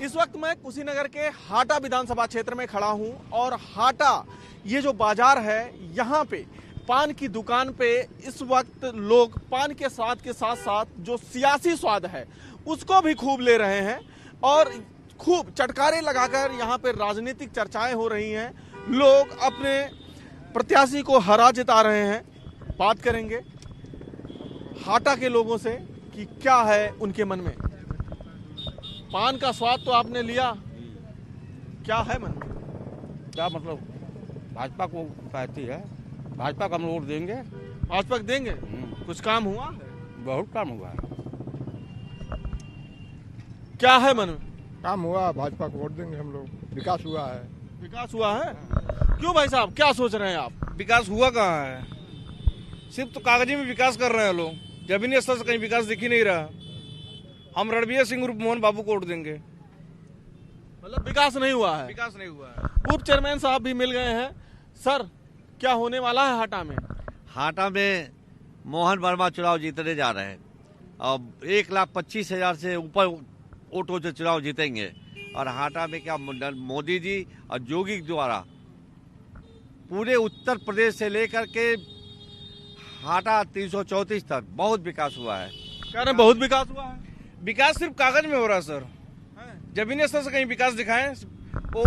इस वक्त मैं कुशीनगर के हाटा विधानसभा क्षेत्र में खड़ा हूं और हाटा ये जो बाजार है यहाँ पे पान की दुकान पे इस वक्त लोग पान के स्वाद के साथ साथ जो सियासी स्वाद है उसको भी खूब ले रहे हैं और खूब चटकारे लगाकर यहाँ पे राजनीतिक चर्चाएं हो रही हैं। लोग अपने प्रत्याशी को हरा जिता रहे हैं। बात करेंगे हाटा के लोगों से कि क्या है उनके मन में। पान का स्वाद तो आपने लिया, क्या है मन में? क्या मतलब भाजपा को कहती है, भाजपा का हम वोट देंगे। भाजपा को देंगे? कुछ काम हुआ? बहुत काम हुआ है। क्या है मन में? काम हुआ, भाजपा को वोट देंगे हम लोग। विकास हुआ है। विकास हुआ है? क्यों भाई साहब, क्या सोच रहे हैं आप? विकास हुआ कहाँ है? सिर्फ तो कागजी में विकास कर रहे हैं लोग, जमीनी स्तर से कहीं विकास दिख ही नहीं रहा। हम रणबीर सिंह उर्फ मोहन बाबू को वोट देंगे। मतलब विकास नहीं हुआ है? विकास नहीं हुआ है। उप चेयरमैन साहब भी मिल गए हैं। सर, क्या होने वाला है हाटा में? हाटा में मोहन वर्मा चुनाव जीतने जा रहे हैं। अब 1,25,000 से ऊपर वोटों से चुनाव जीतेंगे और हाटा में क्या मोदी जी और जोगी द्वारा पूरे उत्तर प्रदेश से लेकर के हाटा 334 तक बहुत विकास हुआ है। कह रहे हैं बहुत विकास हुआ है। विकास सिर्फ कागज में हो रहा है सर, जमीनी स्तर से कहीं विकास दिखाएं। वो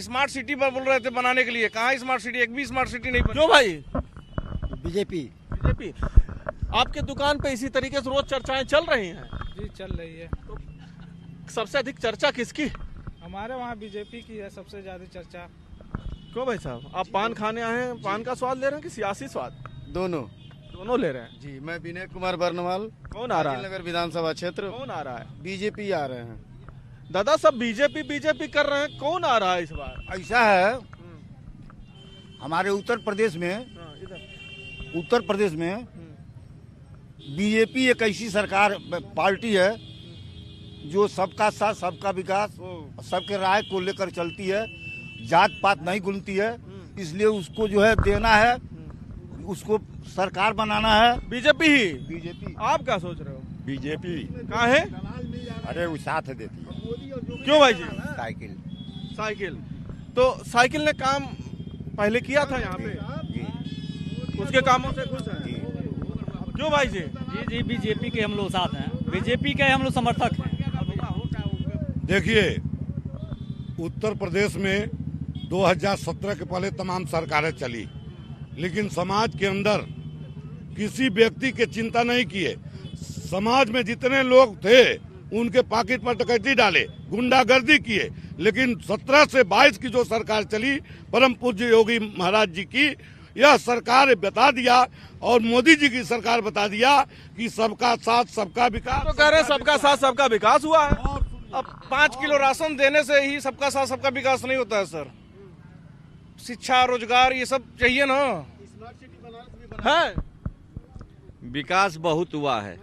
स्मार्ट सिटी पर बोल रहे थे बनाने के लिए, कहाँ स्मार्ट सिटी? एक भी स्मार्ट सिटी नहीं बनी। क्यों भाई? बीजेपी आपके दुकान पे इसी तरीके से रोज चर्चाएं चल रही हैं? जी चल रही है। तो सबसे अधिक चर्चा किसकी? हमारे वहाँ बीजेपी की है सबसे ज्यादा चर्चा। क्यों भाई साहब, आप पान खाने आए हैं, पान का स्वाद ले रहे हैं कि सियासी स्वाद? दोनों ले रहे हैं। जी, मैं विनय कुमार बर्नवाल, कौन आ रहा है? नगर विधानसभा क्षेत्र। कौन आ रहा है? बीजेपी आ रहे हैं। दादा सब बीजेपी कर रहे हैं, कौन आ रहा है इस बार? ऐसा है, हमारे उत्तर प्रदेश में बीजेपी एक ऐसी सरकार पार्टी है जो सबका साथ सबका विकास सबके राय को लेकर चलती है, जात पात नहीं गिनती है। इसलिए उसको जो है देना है, उसको सरकार बनाना है। बीजेपी ही? बीजेपी। आप क्या सोच रहे हो? बीजेपी कहाँ है? अरे वो साथ देती है। क्यों भाई जी? साइकिल तो साइकिल ने काम पहले किया था यहाँ पे, उसके कामों से खुश हैं? क्यों भाई जी? जी बीजेपी के हम लोग साथ हैं, बीजेपी के हम लोग समर्थक हैं। देखिए, उत्तर प्रदेश में 2017 के पहले तमाम सरकारें चली, लेकिन समाज के अंदर किसी व्यक्ति के चिंता नहीं किए। समाज में जितने लोग थे उनके पॉकेट पर डकैती डाले, गुंडागर्दी किए। लेकिन 17 से 22 की जो सरकार चली, परम पूज्य योगी महाराज जी की, यह सरकार बता दिया और मोदी जी की सरकार बता दिया कि सबका साथ सबका विकास। तो कह रहे हैं सबका साथ सबका विकास हुआ है। अब 5 किलो राशन देने से ही सबका साथ सबका विकास नहीं होता है सर। शिक्षा, रोजगार, ये सब चाहिए ना। है विकास बहुत हुआ है,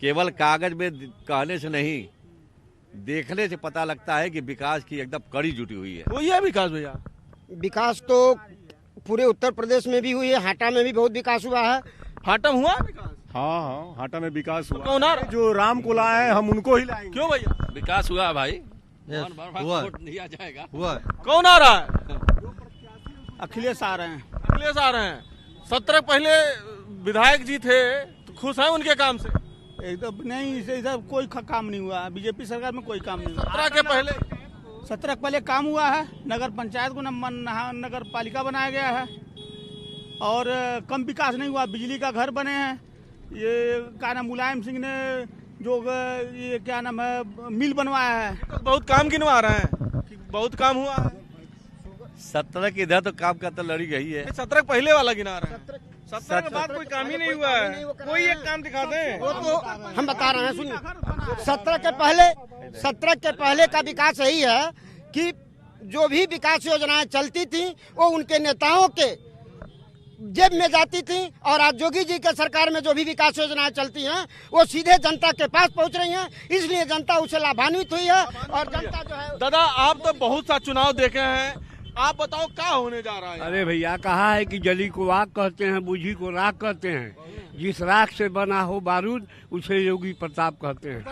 केवल कागज में कहने से नहीं, देखने से पता लगता है कि विकास की एकदम कड़ी जुटी हुई है। वो ये विकास भैया? विकास तो पूरे उत्तर प्रदेश में भी हुई है, हाटा में भी बहुत विकास हुआ है। हाटा में हुआ है विकास? हाँ, हाटा में विकास हुआ। कौन आ रहा है? जो राम को लाए हैं हम उनको ही लाएंगे। क्यों भैया? विकास हुआ भाई, हुआ वोट दिया जाएगा। हुआ। कौन आ रहा है? अखिलेश आ रहे हैं। अखिलेश आ रहे हैं। 17 पहले विधायक जी थे, तो खुश हैं उनके काम से? एकदम नहीं, इधर कोई काम नहीं हुआ। बीजेपी सरकार में कोई काम नहीं हुआ। 17 के पहले? 17 के पहले काम हुआ है। नगर पंचायत को नगर पालिका बनाया गया है और कम विकास नहीं हुआ। बिजली का घर बने हैं। ये क्या नाम, मुलायम सिंह ने जो ये क्या नाम है, मिल बनवाया है। तो बहुत काम गिनवा रहे हैं कि बहुत काम हुआ है। 17 की इधर तो काम का तो लड़ी गई है। 17 पहले वाला गिना रहे हैं। 17 के बाद कोई काम ही नहीं हुआ है। कोई एक काम दिखा दें। वो तो हम बता रहे हैं, सुनिए। 17 के पहले का विकास यही है कि जो भी विकास योजनाएं चलती थी वो उनके नेताओं के जेब में जाती थी, और आज जोगी जी के सरकार में जो भी विकास योजनाएं चलती हैं वो सीधे जनता के पास पहुंच रही हैं। इसलिए जनता उससे लाभान्वित हुई है। और जनता जो है, दादा आप तो बहुत सा चुनाव देखे हैं, आप बताओ क्या होने जा रहा है? अरे भैया, कहा है कि जली को आग कहते हैं, बूझी को राख कहते हैं। जिस राख से बना हो बारूद उसे योगी प्रताप कहते हैं।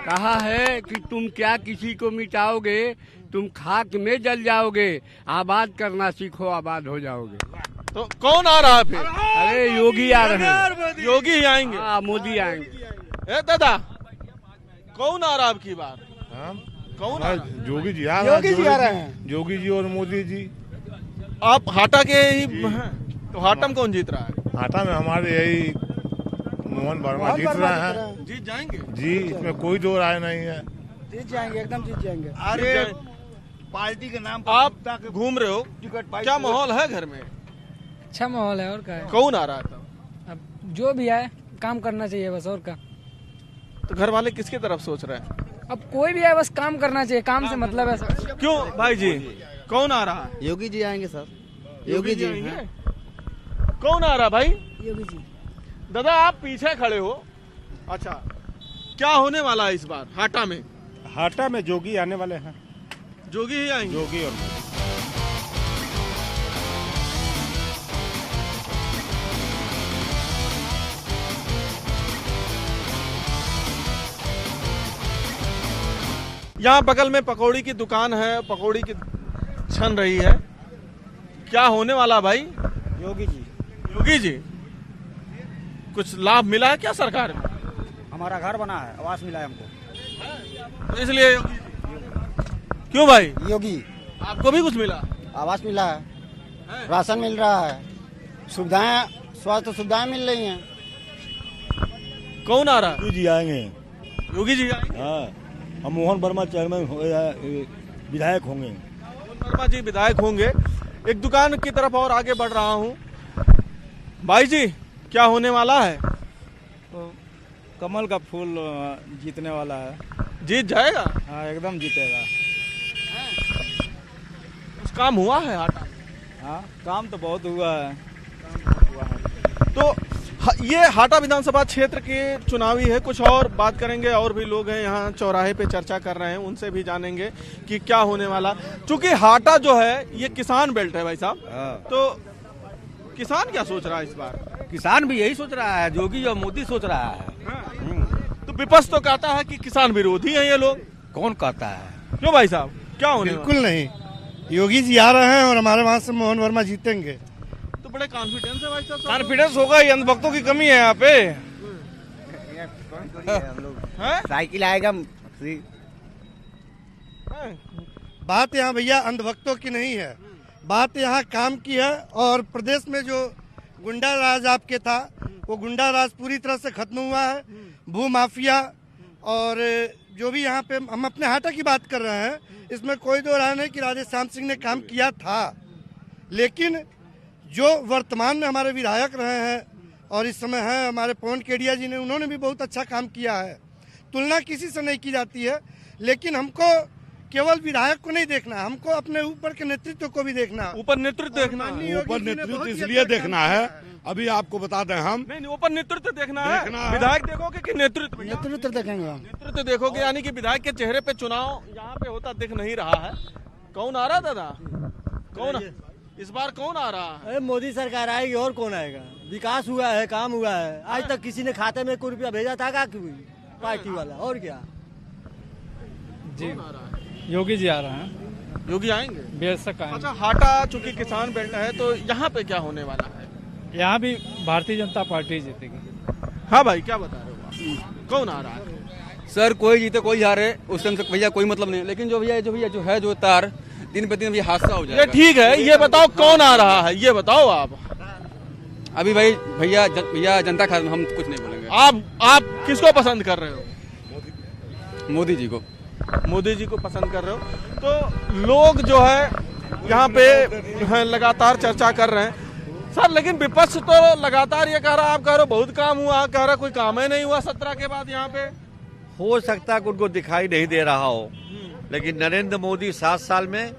कहा है कि तुम क्या किसी को मिटाओगे, तुम खाक में जल जाओगे, आबाद करना सीखो आबाद हो जाओगे। तो कौन आ रहा है फिर? अरे योगी आ रहे हैं। योगी ही आएंगे? हाँ, मोदी आएंगे। ए दादा, कौन आ रहा है अब की बार? कौन आ रहा है? योगी जी आ रहे हैं। योगी जी और मोदी जी। आप हाटा के ही हैं, तो हाटा में कौन जीत रहा है? हाटा में हमारे यही मोहन वर्मा जीत रहे हैं। जीत जाएंगे जी, इसमें कोई दो राय नहीं है। जीत जाएंगे, एकदम जीत जाएंगे। अरे पार्टी के नाम आप घूम रहे हो, क्या माहौल है घर में? अच्छा माहौल है। और क्या है, कौन आ रहा है तब? अब जो भी आए काम करना चाहिए बस, और क्या। तो घर वाले किसके तरफ सोच रहे हैं? अब कोई भी आए बस काम करना चाहिए, काम से मतलब है सर। क्यों भाई जी, कौन आ रहा है? योगी जी आएंगे सर। योगी जी आएंगे? कौन आ रहा भाई? योगी जी। दादा आप पीछे खड़े हो। अच्छा, क्या होने वाला है इस बार हाटा में? हाटा में जोगी आने वाले हैं। जोगी ही आएंगे? जोगी और यहाँ बगल में पकौड़ी की दुकान है, पकौड़ी की छन रही है। क्या होने वाला भाई? योगी जी। योगी जी, कुछ लाभ मिला है क्या सरकार में? हमारा घर बना है, आवास मिला है हमको, तो इसलिए योगी जी। क्यों भाई? योगी। आपको भी कुछ मिला? आवास मिला है, राशन मिल रहा है, सुविधाएं, स्वास्थ्य सुविधाएं मिल रही हैं। कौन आ रहा है? योगी जी आएंगे। योगी जी आएंगे? हाँ, हम मोहन वर्मा चेयरमैन विधायक होंगे। मोहन वर्मा जी विधायक होंगे। एक दुकान की तरफ और आगे बढ़ रहा हूँ। भाई जी, क्या होने वाला है? तो कमल का फूल जीतने वाला है। जीत जाएगा? हाँ, एकदम जीतेगा। कुछ काम हुआ है हाटा? हाँ, काम तो बहुत हुआ है। तो ये हाटा विधानसभा क्षेत्र के चुनावी है। कुछ और बात करेंगे, और भी लोग हैं यहाँ चौराहे पे चर्चा कर रहे हैं, उनसे भी जानेंगे कि क्या होने वाला। चूंकि हाटा जो है ये किसान बेल्ट है भाई साहब, तो किसान क्या सोच रहा है इस बार? किसान भी यही सोच रहा है, जोगी और मोदी सोच रहा है। तो विपक्ष तो कहता है कि किसान विरोधी हैं ये लोग। कौन कहता है? क्यों भाई साहब, क्या होने बिल्कुल नहीं, योगी जी आ रहे हैं और हमारे वहाँ से मोहन वर्मा जीतेंगे। तो बड़े कॉन्फिडेंस है भाई साहब। कॉन्फिडेंस होगा, ये अंधभक्तों की कमी है यहाँ पे। साइकिल आएगा। बात यहाँ भैया अंधभक्तों की नहीं है, बात यहाँ काम की है। और प्रदेश में जो गुंडा राज आपके था, वो गुंडा राज पूरी तरह से खत्म हुआ है। भू माफिया और जो भी यहाँ पे हम अपने हाटा की बात कर रहे हैं, इसमें कोई दो राय नहीं कि राधे श्याम सिंह ने काम किया था, लेकिन जो वर्तमान में हमारे विधायक रहे हैं और इस समय हैं हमारे पवन केडिया जी ने, उन्होंने भी बहुत अच्छा काम किया है। तुलना किसी से नहीं की जाती है, लेकिन हमको केवल विधायक को नहीं देखना, हमको अपने ऊपर के नेतृत्व को भी देखना। ऊपर नेतृत्व देखना, ऊपर नेतृत्व इसलिए देखना है, अभी आपको बता दें हम नहीं, ऊपर नेतृत्व देखना है। विधायक देखोगे कि नेतृत्व? नेतृत्व देखेंगे हम। नेतृत्व देखोगे, यानी कि विधायक के चेहरे पे चुनाव यहाँ पे होता दिख नहीं रहा है। कौन आ रहा दादा? कौन इस बार कौन आ रहा है? मोदी सरकार आएगी, और कौन आएगा? विकास हुआ है, काम हुआ है, आज तक किसी ने खाते में 1 रुपया भेजा था क्या पार्टी वाला? और क्या जी, योगी जी आ रहे हैं। योगी आएंगे? बेशक आएंगे। अच्छा, हाटा चूंकि किसान बेल्ट है, तो यहाँ पे क्या होने वाला है? यहाँ भी भारतीय जनता पार्टी जीतेगी। हाँ भाई, क्या बता रहे हो आप? कौन आ रहा है? सर कोई जीते कोई हारे, उस टाइम से भैया कोई मतलब नहीं, लेकिन जो है जो तार दिन पे दिन हादसा हो जाएगा। ये ठीक है, ये बताओ कौन आ रहा है, ये बताओ आप। अभी भाई भैया जनता खातिर हम कुछ नहीं बोलेंगे। आप किसको पसंद कर रहे हो? मोदी जी को। मोदी जी को पसंद कर रहे हो? तो लोग जो है यहाँ पे लगातार चर्चा कर रहे हैं सर, लेकिन विपक्ष तो लगातार ये कह रहा, आप कह रहे हो बहुत काम हुआ, कह रहा कोई काम ही नहीं हुआ 17 के बाद यहाँ पे। हो सकता है कि उनको दिखाई नहीं दे रहा हो, लेकिन नरेंद्र मोदी 7 साल में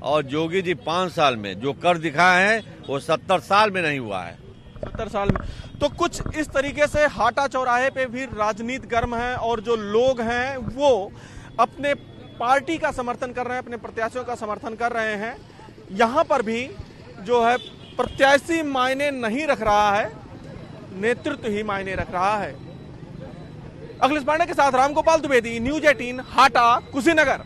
और जोगी जी 5 साल में जो कर दिखाए हैं वो 70 साल में नहीं हुआ है। 70 साल में। तो कुछ इस तरीके से हाटा चौराहे पे भी राजनीति गर्म है और जो लोग हैं वो अपने पार्टी का समर्थन कर रहे हैं, अपने प्रत्याशियों का समर्थन कर रहे हैं। यहाँ पर भी जो है प्रत्याशी मायने नहीं रख रहा है, नेतृत्व ही मायने रख रहा है। अखिलेश पांडे के साथ रामगोपाल द्विवेदी, न्यूज 18, हाटा, कुशीनगर।